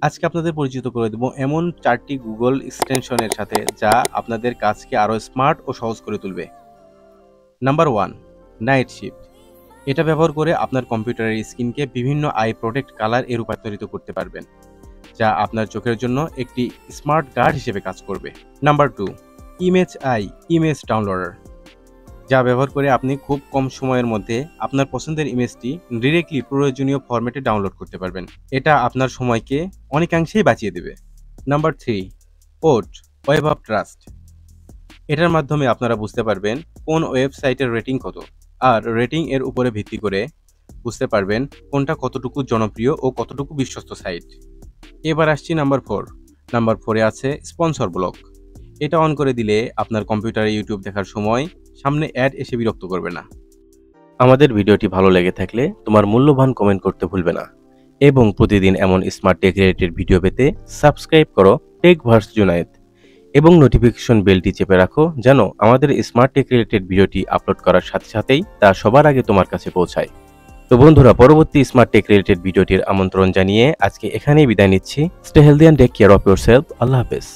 আজকে আপনাদের পরিচিত করে দেব এমন 4টি গুগল এক্সটেনশনের সাথে যা আপনাদের কাজকে আরও স্মার্ট ও সহজ করে তুলবে। Number 1, night shift. এটা ব্যবহার করে আপনার কম্পিউটারের স্ক্রিনকে বিভিন্ন আই প্রোটেক্ট কালার এ রূপান্তরিত করতে পারবেন, যা আপনার চোখের জন্য একটি স্মার্ট গার্ড হিসেবে কাজ করবে। নাম্বার 2, ইমেজ ডাউনলোডার, যা ব্যবহার করে আপনি খুব কম সময়ের মধ্যে আপনার পছন্দের ইমেজটি ডিরেক্টলি প্রয়োজনীয় ফরম্যাটে ডাউনলোড করতে পারবেন। এটা আপনার সময়কে অনেকাংশেই বাঁচিয়ে দেবে। Number 3, web of trust. এটার মাধ্যমে আপনারা বুঝতে পারবেন কোন ওয়েবসাইটের রেটিং কত, আর রেটিং এর উপরে ভিত্তি করে বুঝতে পারবেন কোনটা কতটুকু জনপ্রিয় ও কতটুকু বিশ্বস্ত সাইট। এবার আসছি নাম্বার 4। নাম্বার 4-এ আছে স্পন্সর ব্লক। এটা অন করে দিলে আপনার কম্পিউটারে ইউটিউব দেখার সময় সামনে অ্যাড এসে বিরক্ত করবে না। আমাদের ভিডিওটি ভালো লেগে থাকলে তোমার মূল্যবান কমেন্ট করতে ভুলবে না, এবং প্রতিদিন এমন স্মার্ট টেক রিলেটেড ভিডিও পেতে সাবস্ক্রাইব করো টেক ভার্স জুনায়েদ, এবং নোটিফিকেশন বেলটি চেপে রাখো যেন আমাদের স্মার্ট টেক রিলেটেড ভিডিওটি আপলোড করার সাথে সাথেই তা সবার আগে তোমার কাছে পৌঁছায়। তো বন্ধুরা, পরবর্তী স্মার্ট টেক রিলেটেড ভিডিওটির আমন্ত্রণ জানিয়ে আজকে এখানেই বিদায় নিচ্ছি। Stay healthy and take care of yourself. আল্লাহ হাফেজ।